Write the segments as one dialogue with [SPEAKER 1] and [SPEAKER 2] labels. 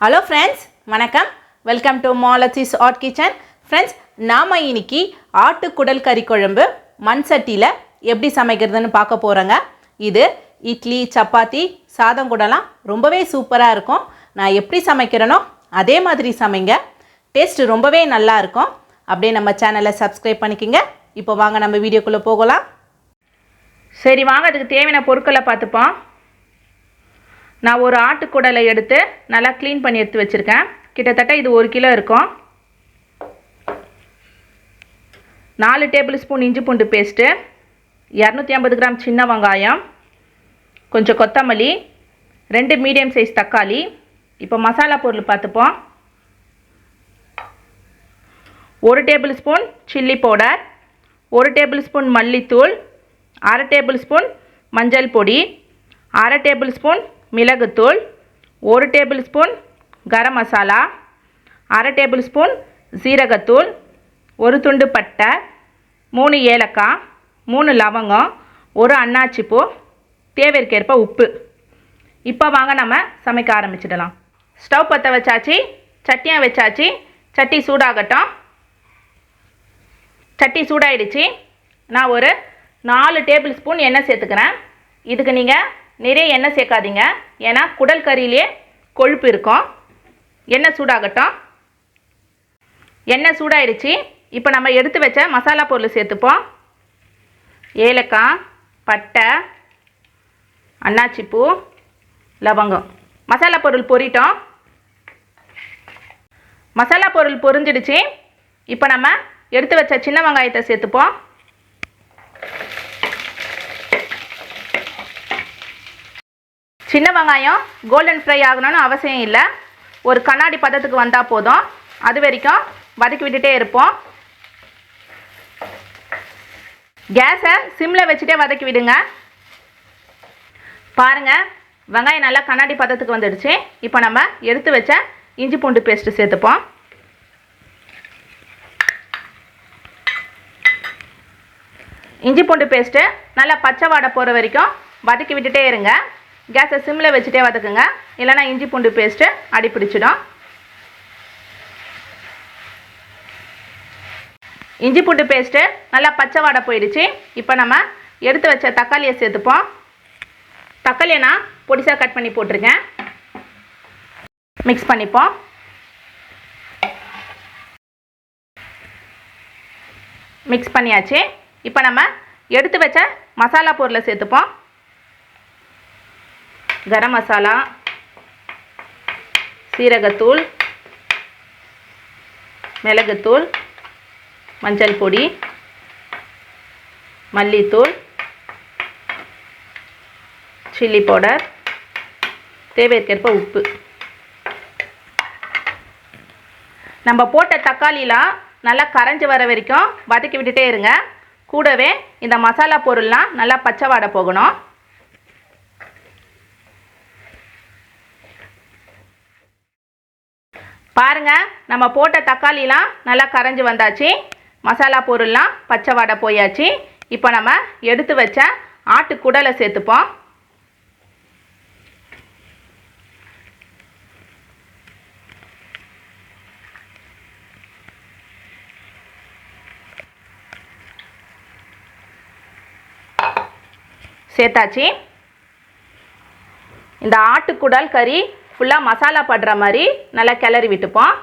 [SPEAKER 1] Hello friends, வணக்கம். Welcome to Malathi's hot kitchen. Friends, நாம் இன்னைக்கு ஆட்டுக்குடல் கறி குழம்பு மண் சட்டியில் எப்படி சமைக்கிறதுன்னு பார்க்க போகிறோங்க. இது இட்லி, சப்பாத்தி, சாதம் கூடலாம் ரொம்பவே சூப்பராக இருக்கும். நான் எப்படி சமைக்கிறேனோ அதே மாதிரி சமைங்க. டேஸ்ட்டு ரொம்பவே நல்லா இருக்கும். அப்படியே நம்ம சேனலை சப்ஸ்கிரைப் பண்ணிக்கோங்க. இப்போ வாங்க நம்ம வீடியோக்குள்ளே போகலாம். சரி வாங்க, அதுக்கு தேவையான பொருட்களை பார்த்துப்போம். நான் ஒரு ஆட்டுக்குடலை எடுத்து நல்லா க்ளீன் பண்ணி எடுத்து வச்சுருக்கேன். கிட்டத்தட்ட இது 1 கிலோ இருக்கும். 4 டேபிள் ஸ்பூன் இஞ்சி பூண்டு பேஸ்ட்டு, 250 கிராம் சின்ன வெங்காயம், கொஞ்சம் கொத்தமல்லி, 2 மீடியம் சைஸ் தக்காளி. இப்போ மசாலா பொருள் பார்த்துப்போம். 1 table spoon chilli powder, 1 table spoon மல்லித்தூள், 1/2 டேபிள் ஸ்பூன் மஞ்சள் பொடி, 1/2 டேபிள் ஸ்பூன் மிளகுத்தூள், 1 table spoon garam masala, 1/2 table spoon சீரகத்தூள், 1 துண்டு பட்டை, 3 ஏலக்காய், 3 லவங்கம், 1 அன்னாச்சி பூ, தேவைக்கேற்ப உப்பு. இப்போ வாங்க நம்ம சமைக்க ஆரம்பிச்சிடலாம். ஸ்டவ் பற்ற வச்சாச்சு, சட்டியாக வச்சாச்சு. சட்டி சூடாகட்டும். சட்டி சூடாயிடுச்சு. நான் ஒரு 4 டேபிள் ஸ்பூன் எண்ணெய் சேர்த்துக்கிறேன். இதுக்கு நீங்கள் நிறைய எண்ணெய் சேர்க்காதீங்க, ஏன்னா குடல் கறியிலே கொழுப்பு இருக்கும். எண்ணெய் சூடாகட்டும். எண்ணெய் சூடாயிடுச்சு. இப்போ நம்ம எடுத்து வச்ச மசாலா பொருள் சேர்த்துப்போம். ஏலக்காய், பட்டை, அன்னாச்சிப்பூ, லவங்கம். மசாலா பொருள் பொரிட்டோம். மசாலா பொருள் பொரிஞ்சிடுச்சு. இப்போ நம்ம எடுத்து வச்ச சின்ன வெங்காயத்தை சேர்த்துப்போம். சின்ன வெங்காயம் கோல்டன் ஃப்ரை ஆகணும்னு அவசியம் இல்லை. ஒரு கண்ணாடி பதத்துக்கு வந்தால் போதும். அது வரைக்கும் வதக்கி விட்டுட்டே இருப்போம். கேஸை சிம்மில் வச்சுட்டே வதக்கி விடுங்க. பாருங்கள், வெங்காயம் நல்லா கண்ணாடி பதத்துக்கு வந்துடுச்சு. இப்போ நம்ம எடுத்து வச்ச இஞ்சி பூண்டு பேஸ்ட்டு சேர்த்துப்போம். இஞ்சி பூண்டு பேஸ்ட்டு நல்லா பச்சை வாடை போகிற வரைக்கும் வதக்கி விட்டுட்டே இருங்க. கேஸை சிம்மில் வச்சுட்டே வதக்குங்க, இல்லைனா இஞ்சி பூண்டு பேஸ்ட்டு அடி பிடிச்சிடும். இஞ்சி பூண்டு பேஸ்ட்டு நல்லா பச்சை வாடை போயிடுச்சு. இப்போ நம்ம எடுத்து வச்ச தக்காளியை சேர்த்துப்போம். தக்காளியை நான் பொடிசாக கட் பண்ணி போட்டிருக்கேன். மிக்ஸ் பண்ணிப்போம். மிக்ஸ் பண்ணியாச்சு. இப்போ நம்ம எடுத்து வச்ச மசாலா பொருளை சேர்த்துப்போம். கரம் மசாலா, சீரகத்தூள், மிளகுத்தூள், மஞ்சள் பொடி, மல்லித்தூள், சில்லி பவுடர், தேவைக்கேற்ப உப்பு. நம்ம போட்ட தக்காளிலாம் நல்லா கரைஞ்சி வர வரைக்கும் வதக்கி விட்டுட்டே இருங்க. கூடவே இந்த மசாலா பொருள்லாம் நல்லா பச்சை வாடை போகணும். பாருங்கள், நம்ம போட்ட தக்காளிலாம் நல்லா கரைஞ்சி வந்தாச்சு. மசாலா பொருள்லாம் பச்சை வாடை போயாச்சு. இப்போ நம்ம எடுத்து வச்ச ஆட்டுக்குடலை சேர்த்துப்போம். சேர்த்தாச்சு. இந்த ஆட்டுக்குடல் கறி ஃபுல்லாக மசாலா படுற மாதிரி நல்லா கிளறி விட்டுப்போம்.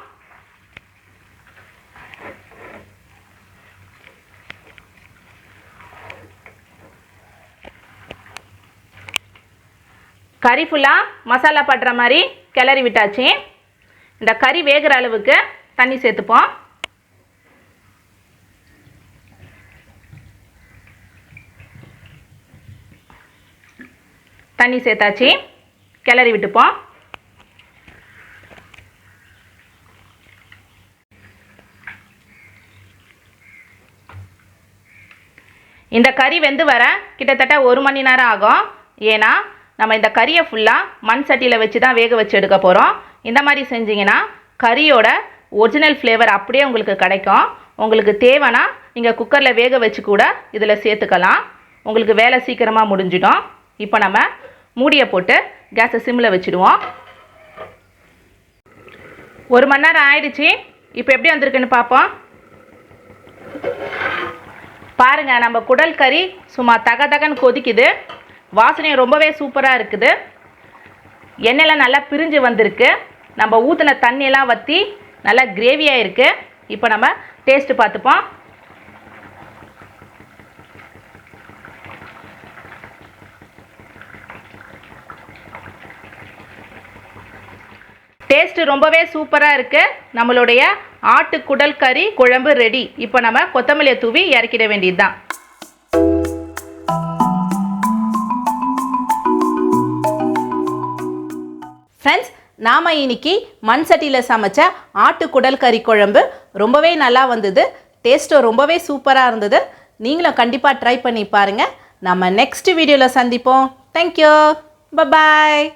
[SPEAKER 1] கறி ஃபுல்லாக மசாலா படுற மாதிரி கிளறி விட்டாச்சு. இந்த கறி வேகிற அளவுக்கு தண்ணி சேர்த்துப்போம். தண்ணி சேர்த்தாச்சு. கிளறி விட்டுப்போம். இந்த கறி வெந்து வர கிட்டத்தட்ட 1 மணி நேரம் ஆகும். ஏன்னா நம்ம இந்த கறியை ஃபுல்லாக மண் சட்டியில் வச்சு தான் வேக வச்சு எடுக்க போகிறோம். இந்த மாதிரி செஞ்சிங்கன்னா கறியோட ஒரிஜினல் ஃப்ளேவர் அப்படியே உங்களுக்கு கிடைக்கும். உங்களுக்கு தேவைன்னா நீங்கள் குக்கரில் வேக வச்சு கூட இதில் சேர்த்துக்கலாம். உங்களுக்கு வேலை சீக்கிரமாக முடிஞ்சிடும். இப்போ நம்ம மூடியை போட்டு கேஸை சிம்மில் வச்சுடுவோம். 1 மணி நேரம் ஆயிடுச்சு. இப்போ எப்படி வந்திருக்குன்னு பார்ப்போம். பாருங்கள், நம்ம குடல் கறி சும்மா தகன்னு கொதிக்குது. வாசனை ரொம்பவே சூப்பராக இருக்குது. எண்ணெயெல்லாம் நல்லா பிரிஞ்சு வந்திருக்கு. நம்ம ஊற்றின தண்ணியெல்லாம் வற்றி நல்லா கிரேவியாக இருக்குது. இப்போ நம்ம டேஸ்ட்டு பார்த்துப்போம். டேஸ்ட்டு ரொம்பவே சூப்பராக இருக்குது. நம்மளுடைய ஆட்டு குடல் கறி குழம்பு ரெடி. இப்போ நம்ம கொத்தமல்லியை தூவி இறக்கிட வேண்டியது தான். ஃப்ரெண்ட்ஸ், நாம் இன்னைக்கு மண் சட்டியில் சமைச்ச ஆட்டு குடல் கறி குழம்பு ரொம்பவே நல்லா வந்தது. டேஸ்ட்டும் ரொம்பவே சூப்பராக இருந்தது. நீங்களும் கண்டிப்பாக ட்ரை பண்ணி பாருங்கள். நம்ம நெக்ஸ்ட் வீடியோவில் சந்திப்போம். தேங்க்யூ. பாய்.